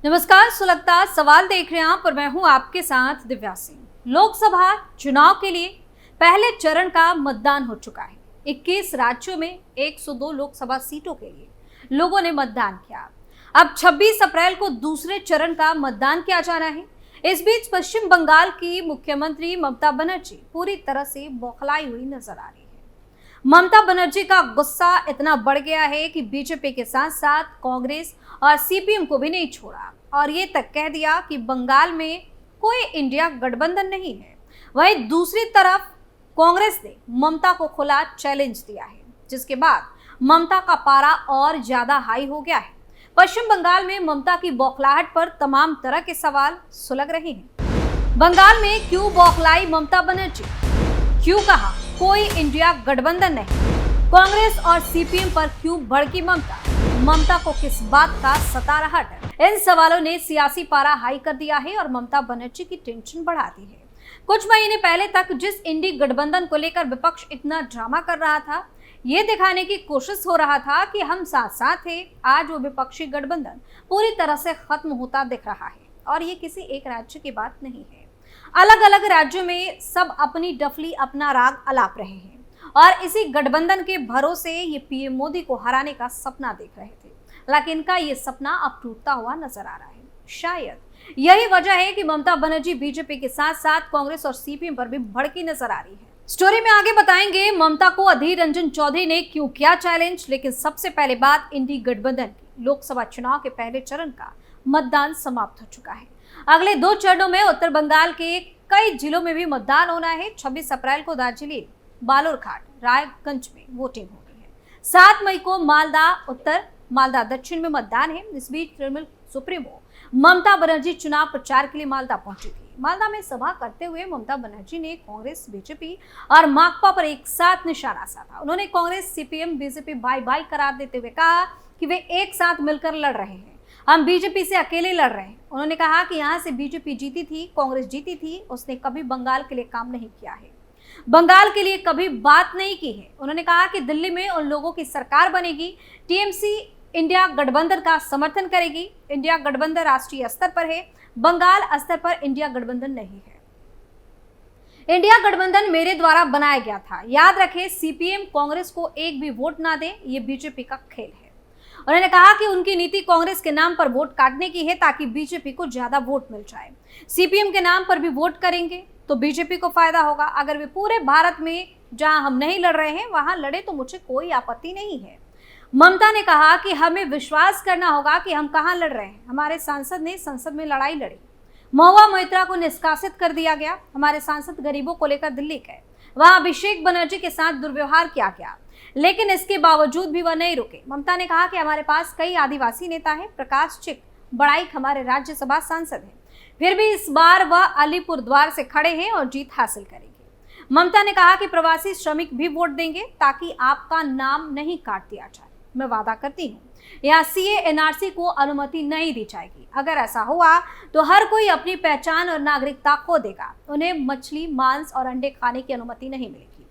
नमस्कार, सुलगता सवाल देख रहे हैं आप और मैं हूं आपके साथ दिव्या सिंह। लोकसभा चुनाव के लिए पहले चरण का मतदान हो चुका है। 21 राज्यों में 102 लोकसभा सीटों के लिए लोगों ने मतदान किया। अब 26 अप्रैल को दूसरे चरण का मतदान किया जाना है। इस बीच पश्चिम बंगाल की मुख्यमंत्री ममता बनर्जी पूरी तरह से बौखलाई हुई नजर आ रही है। ममता बनर्जी का गुस्सा इतना बढ़ गया है कि बीजेपी के साथ साथ कांग्रेस और सीपीएम को भी नहीं छोड़ा और ये तक कह दिया कि बंगाल में कोई इंडिया गठबंधन नहीं है। वहीं दूसरी तरफ कांग्रेस ने ममता को खुला चैलेंज दिया है, जिसके बाद ममता का पारा और ज्यादा हाई हो गया है। पश्चिम बंगाल में ममता की बौखलाहट पर तमाम तरह के सवाल सुलग रहे हैं। बंगाल में क्यों बौखलाई ममता बनर्जी? क्यों कहा कोई इंडिया गठबंधन नहीं? कांग्रेस और सीपीएम पर क्यों भड़की ममता? ममता को किस बात का सता रहा डर? इन सवालों ने सियासी पारा हाई कर दिया है और ममता बनर्जी की टेंशन बढ़ा दी है। कुछ महीने पहले तक जिस इंडी गठबंधन को लेकर विपक्ष इतना ड्रामा कर रहा था, ये दिखाने की कोशिश हो रहा था कि हम साथ साथ थे, आज वो विपक्षी गठबंधन पूरी तरह से खत्म होता दिख रहा है। और ये किसी एक राज्य की बात नहीं है। अलग अलग राज्यों में सब अपनी डफली अपना राग अलाप रहे हैं और इसी गठबंधन के भरोसे ये पीएम मोदी को हराने का सपना देख रहे थे, लेकिन इनका ये सपना अब टूटता हुआ नजर आ रहा है। शायद यही वजह है कि ममता बनर्जी बीजेपी के साथ साथ कांग्रेस और सीपीएम पर भी भड़की नजर आ रही है। स्टोरी में आगे बताएंगे ममता को अधीर रंजन चौधरी ने क्यों किया चैलेंज, लेकिन सबसे पहले बात इंडी गठबंधन की। लोकसभा चुनाव के पहले चरण का मतदान समाप्त हो चुका है। अगले 2 चरणों में उत्तर बंगाल के कई जिलों में भी मतदान होना है। 26 अप्रैल को दार्जिलिंग, बालूरघाट, रायगंज में वोटिंग होनी है। 7 मई को मालदा उत्तर, मालदा दक्षिण में मतदान है। इस बीच तृणमूल सुप्रीमो ममता बनर्जी चुनाव प्रचार के लिए मालदा पहुंची थी। मालदा में सभा करते हुए ममता बनर्जी ने कांग्रेस, बीजेपी और माकपा पर एक साथ निशाना साधा। उन्होंने Congress, CPM, BJP bye bye करार देते हुए कहा कि वे एक साथ मिलकर लड़ रहे हैं, हम बीजेपी से अकेले लड़ रहे हैं। उन्होंने कहा कि यहाँ से बीजेपी जीती थी, कांग्रेस जीती थी, उसने कभी बंगाल के लिए काम नहीं किया है, बंगाल के लिए कभी बात नहीं की है। उन्होंने कहा कि दिल्ली में उन लोगों की सरकार बनेगी, टीएमसी इंडिया गठबंधन का समर्थन करेगी। इंडिया गठबंधन राष्ट्रीय स्तर पर है, बंगाल स्तर पर इंडिया गठबंधन नहीं है। इंडिया गठबंधन मेरे द्वारा बनाया गया था। याद रखें, सीपीएम कांग्रेस को एक भी वोट ना दे, ये बीजेपी का खेल है। उन्होंने कहा कि उनकी नीति कांग्रेस के नाम पर वोट काटने की है ताकि बीजेपी को ज्यादा वोट मिल जाए। सीपीएम के नाम पर भी वोट करेंगे तो बीजेपी को फायदा होगा। अगर वे पूरे भारत में जहां हम नहीं लड़ रहे हैं वहां लड़े तो मुझे कोई आपत्ति नहीं है। ममता ने कहा कि हमें विश्वास करना होगा कि हम कहां लड़ रहे हैं। हमारे सांसद ने संसद में लड़ाई लड़ी, महुआ मोइत्रा को निष्कासित कर दिया गया। हमारे सांसद गरीबों को लेकर दिल्ली गए, वहां अभिषेक बनर्जी के साथ दुर्व्यवहार किया गया, लेकिन इसके बावजूद भी वह नहीं रुके। ममता ने कहा कि हमारे पास कई आदिवासी नेता हैं। प्रकाश चिक बड़ाइक हमारे राज्यसभा सांसद हैं, फिर भी इस बार वह अलीपुर द्वार से खड़े हैं और जीत हासिल करेंगे। ममता ने कहा कि प्रवासी श्रमिक भी वोट देंगे ताकि आपका नाम नहीं काट दिया जाए। मैं वादा करती हूँ यहाँ सीए एनआरसी को अनुमति नहीं दी जाएगी। अगर ऐसा हुआ तो हर कोई अपनी पहचान और नागरिकता खो देगा। उन्हें मछली, मांस और अंडे खाने की अनुमति नहीं मिलेगी।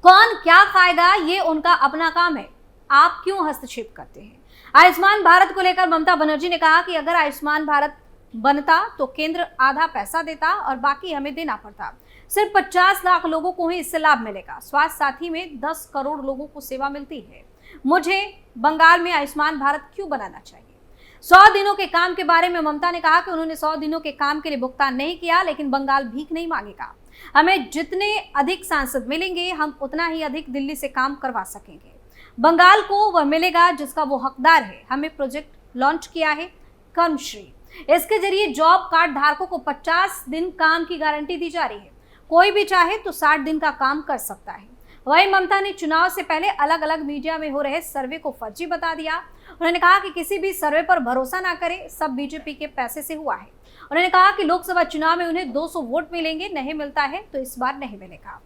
कौन क्या खाएगा ये उनका अपना काम है, आप क्यों हस्तक्षेप करते हैं? आयुष्मान भारत को लेकर ममता बनर्जी ने कहा कि अगर आयुष्मान भारत बनता तो केंद्र आधा पैसा देता और बाकी हमें देना पड़ता। सिर्फ 50 लाख लोगों को ही इससे लाभ मिलेगा। स्वास्थ्य साथी में 10 करोड़ लोगों को सेवा मिलती है। मुझे बंगाल में आयुष्मान भारत क्यों बनाना चाहिए? 100 दिनों के काम के बारे में ममता ने कहा कि उन्होंने 100 दिनों के काम के लिए भुगतान नहीं किया, लेकिन बंगाल भीख नहीं मांगेगा। हमें जितने अधिक सांसद मिलेंगे हम उतना ही अधिक दिल्ली से काम करवा सकेंगे। बंगाल को वह मिलेगा जिसका वो हकदार है। हमें प्रोजेक्ट लॉन्च किया है कर्मश्री, इसके जरिए जॉब कार्ड धारकों को 50 दिन काम की गारंटी दी जा रही है। कोई भी चाहे तो 60 दिन का काम कर सकता है। वहीं ममता ने चुनाव से पहले अलग अलग मीडिया में हो रहे सर्वे को फर्जी बता दिया। उन्होंने कहा कि किसी भी सर्वे पर भरोसा ना करें, सब बीजेपी के पैसे से हुआ है। उन्होंने कहा कि लोकसभा चुनाव में उन्हें 200 वोट मिलेंगे, नहीं मिलता है तो इस बार नहीं मिलेगा।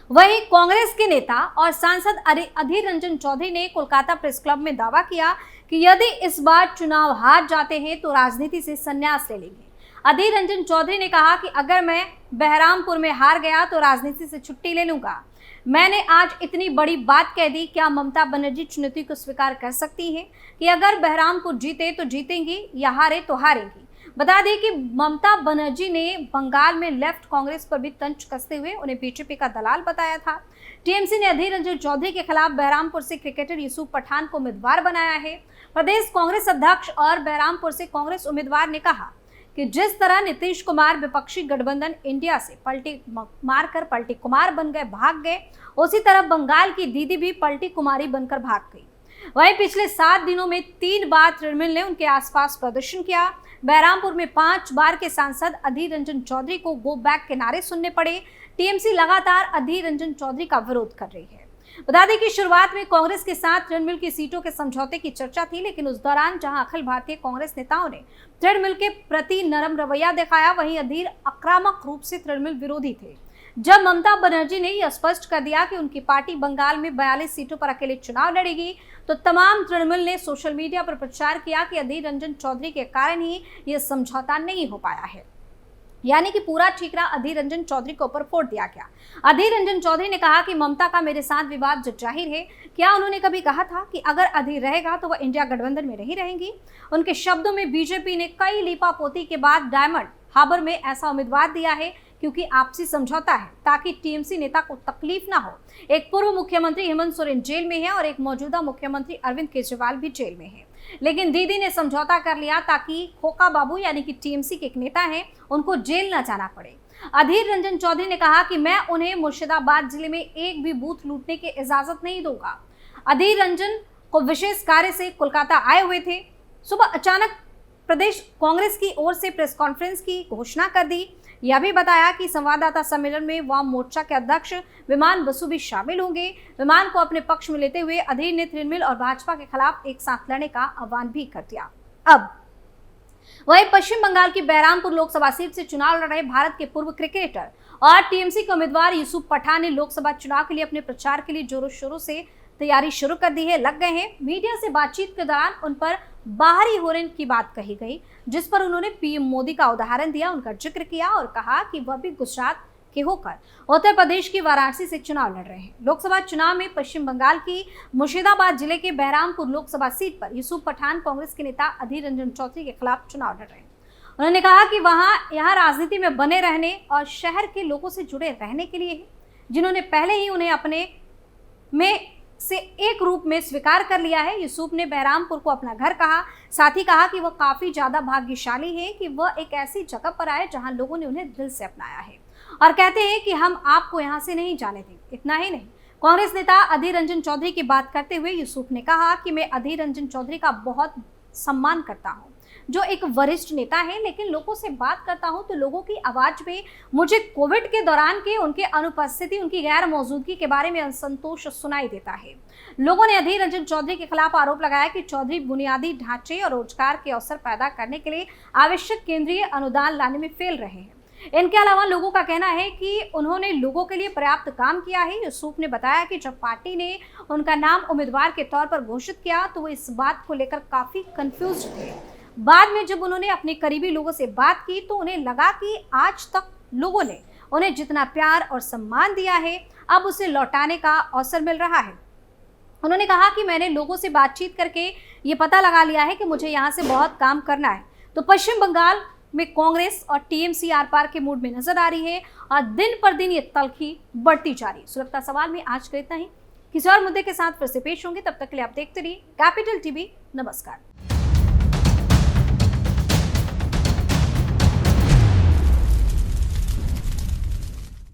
वहीं कांग्रेस के नेता और सांसद अधीर रंजन चौधरी ने कोलकाता प्रेस क्लब में दावा किया कि यदि इस बार चुनाव हार जाते हैं तो राजनीति से संन्यास ले लेंगे। अधीर रंजन चौधरी ने कहा कि अगर मैं बहरामपुर में हार गया तो राजनीति से छुट्टी ले लूंगा। मैंने आज इतनी बड़ी बात कह दी, क्या ममता बनर्जी चुनौती को स्वीकार कर सकती हैं कि अगर बहरामपुर जीते तो जीतेंगी या हारे तो हारेंगी। बता दें कि ममता बनर्जी ने बंगाल में लेफ्ट कांग्रेस पर भी तंज कसते हुए उन्हें बीजेपी का दलाल बताया था। टीएमसी ने अधीर रंजन चौधरी के खिलाफ बहरामपुर से क्रिकेटर यूसुफ पठान को उम्मीदवार बनाया है। प्रदेश कांग्रेस अध्यक्ष और बहरामपुर से कांग्रेस उम्मीदवार ने कहा कि जिस तरह नीतीश कुमार विपक्षी गठबंधन इंडिया से पलटी मारकर पलटी कुमार बन गए, भाग गए, उसी तरह बंगाल की दीदी भी पलटी कुमारी बनकर भाग गई। वहीं पिछले 7 दिनों में 3 बार तृणमूल ने उनके आसपास प्रदर्शन किया। बहरामपुर में 5 बार के सांसद अधीर रंजन चौधरी को गो बैक के नारे सुनने पड़े। टीएमसी लगातार अधीर रंजन चौधरी का विरोध कर रही है। बता दें कि शुरुआत में कांग्रेस के साथ तृणमूल की सीटों के समझौते की चर्चा थी, लेकिन उस दौरान जहां अखिल भारतीय कांग्रेस नेताओं ने तृणमूल के प्रति नरम रवैया दिखाया, वहीं अधीर आक्रामक रूप से तृणमूल विरोधी थे। जब ममता बनर्जी ने यह स्पष्ट कर दिया कि उनकी पार्टी बंगाल में 42 सीटों पर अकेले चुनाव लड़ेगी, तो तमाम तृणमूल ने सोशल मीडिया पर प्रचार किया कि अधीर रंजन चौधरी के कारण ही यह समझौता नहीं हो पाया है, यानी कि पूरा ठीकरा अधीर रंजन चौधरी के ऊपर फोड़ दिया गया। अधीर रंजन चौधरी ने कहा कि ममता का मेरे साथ विवाद जो जाहिर है, क्या उन्होंने कभी कहा था कि अगर अधीर रहेगा तो वह इंडिया गठबंधन में नहीं रहेंगी। उनके शब्दों में बीजेपी ने कई लीपापोती के बाद डायमंड हार्बर में ऐसा उम्मीदवार दिया है क्योंकि आपसी समझौता है ताकि टीएमसी नेता को तकलीफ ना हो। एक पूर्व मुख्यमंत्री हेमंत सोरेन जेल में है और एक मौजूदा मुख्यमंत्री अरविंद केजरीवाल भी जेल में है, लेकिन दीदी ने समझौता कर लिया ताकि खोका बाबू यानी कि टीएमसी के एक नेता हैं, उनको जेल न जाना पड़े। अधीर रंजन चौधरी ने कहा कि मैं उन्हें मुर्शिदाबाद जिले में एक भी बूथ लूटने की इजाजत नहीं दूंगा। अधीर रंजन को विशेष कार्य से कोलकाता आए हुए थे। सुबह अचानक प्रदेश कांग्रेस की ओर से प्रेस कॉन्फ्रेंस की घोषणा कर दी। यह भी बताया कि संवाददाता सम्मेलन में वाम मोर्चा के अध्यक्ष विमान बसु भी शामिल होंगे। विमान को अपने पक्ष में लेते हुए अधीर ने तृणमूल और भाजपा के खिलाफ एक साथ लड़ने का आह्वान भी कर दिया। अब वहीं पश्चिम बंगाल की बहरामपुर लोकसभा सीट से चुनाव लड़ रहे भारत के पूर्व क्रिकेटर और टीएमसी के उम्मीदवार यूसुफ पठान ने लोकसभा चुनाव के लिए अपने प्रचार के लिए जोरों शोरों से तैयारी शुरू कर दी है, लग गए हैं। मीडिया से बातचीत के दौरान उन पर बाहरी होने की बात कही गई, जिस पर उन्होंने पीएम मोदी का उदाहरण दिया, उनका जिक्र किया और कहा कि वह भी गुजरात के होकर उत्तर प्रदेश की वाराणसी से चुनाव लड़ रहे हैं। लोकसभा चुनाव में पश्चिम बंगाल की मुर्शिदाबाद जिले के बहरामपुर लोकसभा सीट पर यूसुफ पठान कांग्रेस के नेता अधीर रंजन चौधरी के खिलाफ चुनाव लड़ रहे हैं। उन्होंने कहा कि यहाँ राजनीति में बने रहने और शहर के लोगों से जुड़े रहने के लिए है, जिन्होंने पहले ही उन्हें अपने में से एक रूप में स्वीकार कर लिया है। यूसुफ ने बहरामपुर को अपना घर कहा, साथ ही कहा कि वह काफी ज्यादा भाग्यशाली है कि वह एक ऐसी जगह पर आए जहां लोगों ने उन्हें दिल से अपनाया है और कहते हैं कि हम आपको यहां से नहीं जाने देंगे। इतना ही नहीं, कांग्रेस नेता अधीर रंजन चौधरी की बात करते हुए यूसुफ ने कहा कि मैं अधीर रंजन चौधरी का बहुत सम्मान करता हूं, जो एक वरिष्ठ नेता है, लेकिन लोगों से बात करता हूं तो लोगों की आवाज में मुझे कोविड के दौरान के उनके अनुपस्थिति, उनकी गैर मौजूदगी के बारे में असंतोष सुनाई देता है। लोगों ने अधीर रंजन चौधरी के खिलाफ आरोप लगाया कि चौधरी बुनियादी ढांचे और रोजगार के अवसर पैदा करने के लिए आवश्यक केंद्रीय अनुदान लाने में फेल रहे हैं। इनके अलावा लोगों का कहना है कि उन्होंने लोगों के लिए पर्याप्त काम किया है। यूसुफ ने बताया कि जब पार्टी ने उनका नाम उम्मीदवार के तौर पर घोषित किया तो वो इस बात को लेकर काफी कंफ्यूज थे। बाद में जब उन्होंने अपने करीबी लोगों से बात की तो उन्हें लगा कि आज तक लोगों ने उन्हें जितना प्यार और सम्मान दिया है, अब उसे लौटाने का अवसर मिल रहा है। उन्होंने कहा कि मैंने लोगों से बातचीत करके ये पता लगा लिया है कि मुझे यहाँ से बहुत काम करना है। तो पश्चिम बंगाल में कांग्रेस और टीएमसी आर पार के मूड में नजर आ रही है और दिन पर दिन ये तल्खी बढ़ती जा रही है। सुरक्षा सवाल में आज का इतना ही। किसी और मुद्दे के साथ फिर से पेश होंगे, तब तक के लिए आप देखते रहिए कैपिटल टीवी। नमस्कार।